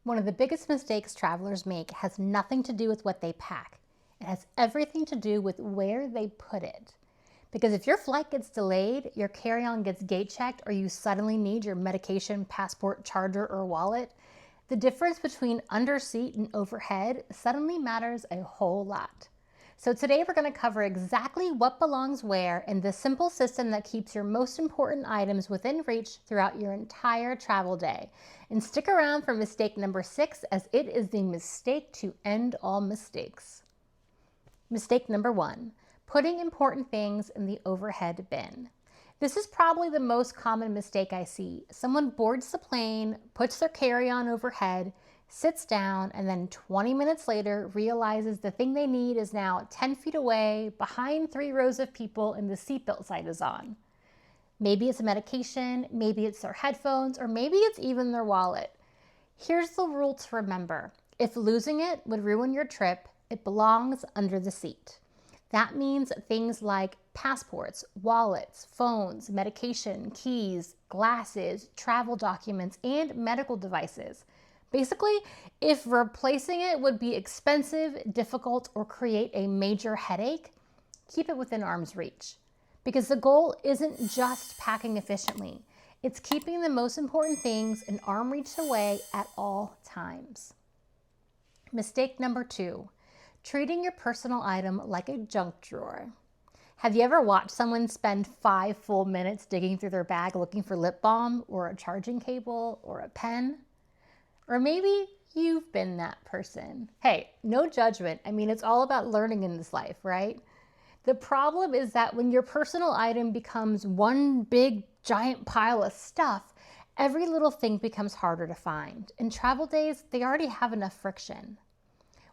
One of the biggest mistakes travelers make has nothing to do with what they pack. It has everything to do with where they put it. Because if your flight gets delayed, your carry-on gets gate checked, or you suddenly need your medication, passport, charger, or wallet, the difference between underseat and overhead suddenly matters a whole lot. So today we're going to cover exactly what belongs where and the simple system that keeps your most important items within reach throughout your entire travel day. And stick around for mistake number 6, as it is the mistake to end all mistakes. Mistake number 1, putting important things in the overhead bin. This is probably the most common mistake I see. Someone boards the plane, puts their carry-on overhead, sits down, and then 20 minutes later realizes the thing they need is now 10 feet away, behind 3 rows of people, and the seatbelt sign is on. Maybe it's a medication, maybe it's their headphones, or maybe it's even their wallet. Here's the rule to remember. If losing it would ruin your trip, it belongs under the seat. That means things like passports, wallets, phones, medication, keys, glasses, travel documents, and medical devices. Basically, if replacing it would be expensive, difficult, or create a major headache, keep it within arm's reach. Because the goal isn't just packing efficiently, it's keeping the most important things in arm reach away at all times. Mistake number 2, treating your personal item like a junk drawer. Have you ever watched someone spend 5 full minutes digging through their bag looking for lip balm or a charging cable or a pen? Or maybe you've been that person. Hey, no judgment. I mean, it's all about learning in this life, right? The problem is that when your personal item becomes one big giant pile of stuff, every little thing becomes harder to find. In travel days, they already have enough friction.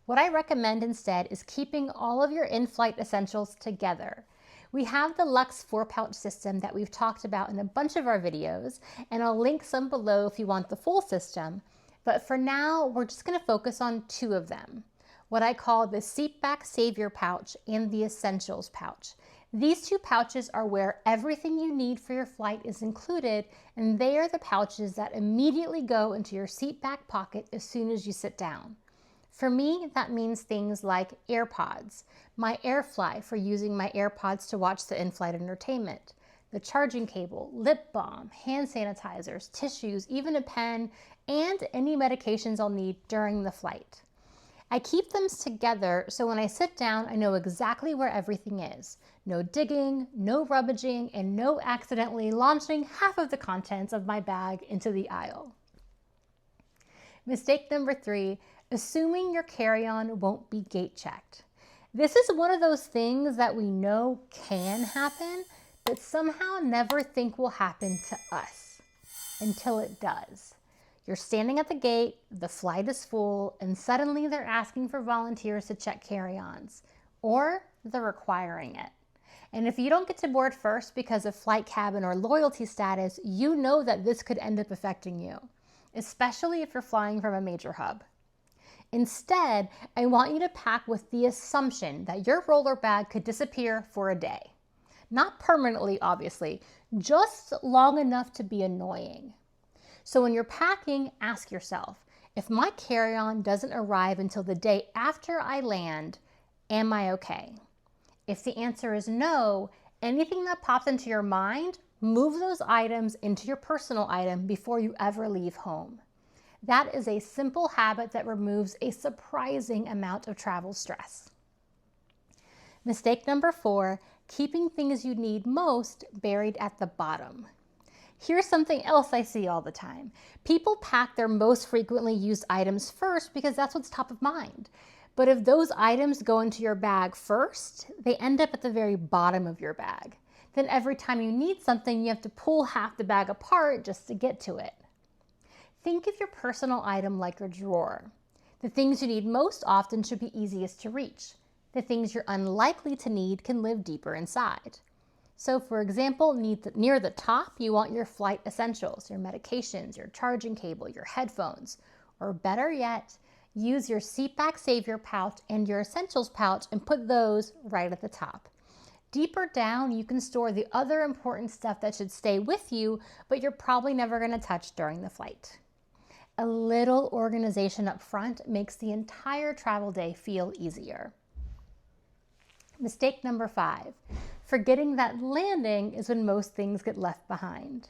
What I recommend instead is keeping all of your in-flight essentials together. We have the Luxe 4-pouch system that we've talked about in a bunch of our videos, and I'll link some below if you want the full system. But for now, we're just going to focus on 2 of them, what I call the Seatback Savior pouch and the Essentials pouch. These 2 pouches are where everything you need for your flight is included, and they are the pouches that immediately go into your seat back pocket as soon as you sit down. For me, that means things like AirPods, my AirFly for using my AirPods to watch the in-flight entertainment, the charging cable, lip balm, hand sanitizers, tissues, even a pen, and any medications I'll need during the flight. I keep them together so when I sit down, I know exactly where everything is. No digging, no rummaging, and no accidentally launching half of the contents of my bag into the aisle. Mistake number 3, assuming your carry-on won't be gate checked. This is one of those things that we know can happen, but somehow never think will happen to us until it does. You're standing at the gate, the flight is full, and suddenly they're asking for volunteers to check carry-ons, or they're requiring it. And if you don't get to board first because of flight cabin or loyalty status, you know that this could end up affecting you, especially if you're flying from a major hub. Instead, I want you to pack with the assumption that your roller bag could disappear for a day. Not permanently, obviously, just long enough to be annoying. So when you're packing, ask yourself, if my carry-on doesn't arrive until the day after I land, am I okay? If the answer is no, anything that pops into your mind, move those items into your personal item before you ever leave home. That is a simple habit that removes a surprising amount of travel stress. Mistake number 4, keeping things you need most buried at the bottom. Here's something else I see all the time. People pack their most frequently used items first because that's what's top of mind. But if those items go into your bag first, they end up at the very bottom of your bag. Then every time you need something, you have to pull half the bag apart just to get to it. Think of your personal item like a drawer. The things you need most often should be easiest to reach. The things you're unlikely to need can live deeper inside. So for example, near the top, you want your flight essentials, your medications, your charging cable, your headphones, or better yet, use your Seatback Savior pouch and your Essentials pouch and put those right at the top. Deeper down, you can store the other important stuff that should stay with you, but you're probably never going to touch during the flight. A little organization up front makes the entire travel day feel easier. Mistake number 5, forgetting that landing is when most things get left behind.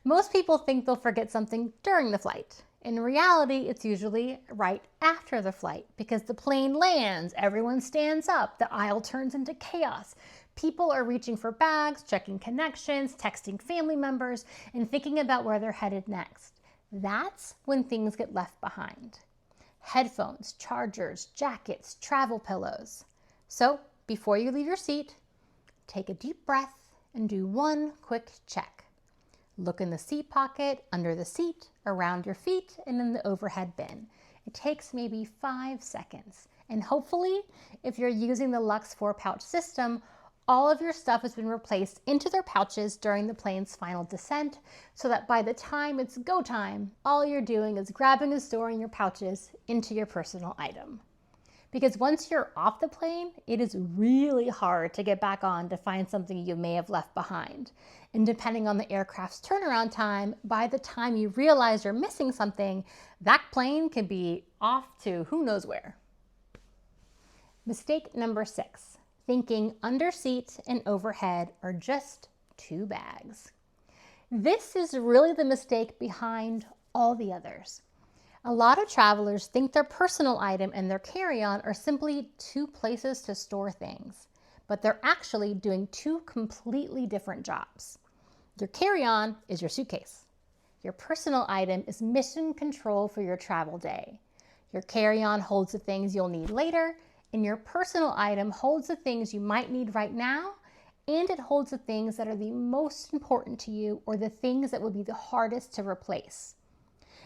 Most people think they'll forget something during the flight. In reality, it's usually right after the flight because the plane lands, everyone stands up, the aisle turns into chaos. People are reaching for bags, checking connections, texting family members, and thinking about where they're headed next. That's when things get left behind. Headphones, chargers, jackets, travel pillows. So, before you leave your seat, take a deep breath and do one quick check. Look in the seat pocket, under the seat, around your feet, and in the overhead bin. It takes maybe 5 seconds. And hopefully, if you're using the Luxe 4-pouch system, all of your stuff has been replaced into their pouches during the plane's final descent, so that by the time it's go time, all you're doing is grabbing and storing your pouches into your personal item. Because once you're off the plane, it is really hard to get back on to find something you may have left behind. And depending on the aircraft's turnaround time, by the time you realize you're missing something, that plane can be off to who knows where. Mistake number 6, thinking underseat and overhead are just 2 bags. This is really the mistake behind all the others. A lot of travelers think their personal item and their carry-on are simply 2 places to store things, but they're actually doing 2 completely different jobs. Your carry-on is your suitcase. Your personal item is mission control for your travel day. Your carry-on holds the things you'll need later, and your personal item holds the things you might need right now, and it holds the things that are the most important to you or the things that will be the hardest to replace.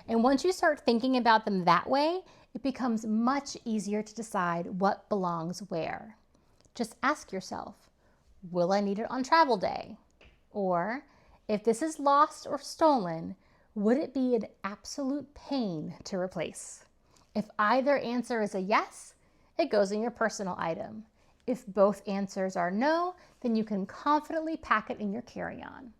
And once you start thinking about them that way, it becomes much easier to decide what belongs where. Just ask yourself, will I need it on travel day? Or, if this is lost or stolen, would it be an absolute pain to replace? If either answer is a yes, it goes in your personal item. If both answers are no, then you can confidently pack it in your carry-on.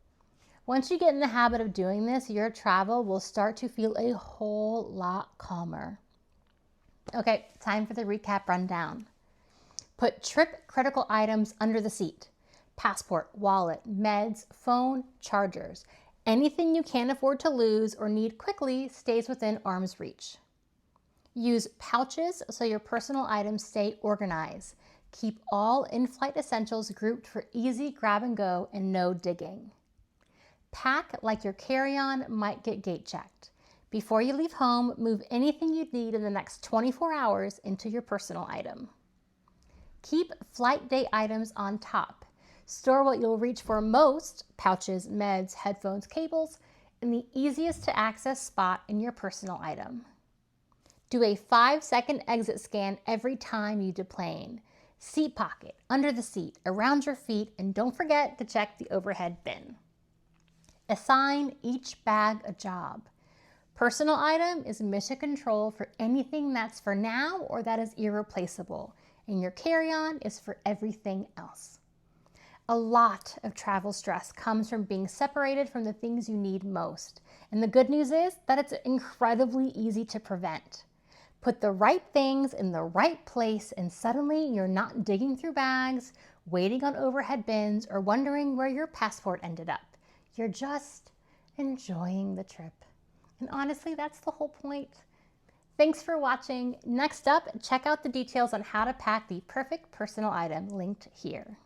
Once you get in the habit of doing this, your travel will start to feel a whole lot calmer. Okay, time for the recap rundown. Put trip critical items under the seat. Passport, wallet, meds, phone, chargers. Anything you can't afford to lose or need quickly stays within arm's reach. Use pouches so your personal items stay organized. Keep all in-flight essentials grouped for easy grab and go and no digging. Pack like your carry-on might get gate checked. Before you leave home, move anything you need in the next 24 hours into your personal item. Keep flight day items on top. Store what you'll reach for most, pouches, meds, headphones, cables, in the easiest to access spot in your personal item. Do a 5-second exit scan every time you deplane. Seat pocket, under the seat, around your feet, and don't forget to check the overhead bin. Assign each bag a job. Personal item is mission control for anything that's for now or that is irreplaceable, and your carry-on is for everything else. A lot of travel stress comes from being separated from the things you need most, and the good news is that it's incredibly easy to prevent. Put the right things in the right place and suddenly you're not digging through bags, waiting on overhead bins, or wondering where your passport ended up. You're just enjoying the trip. And honestly, that's the whole point. Thanks for watching. Next up, check out the details on how to pack the perfect personal item linked here.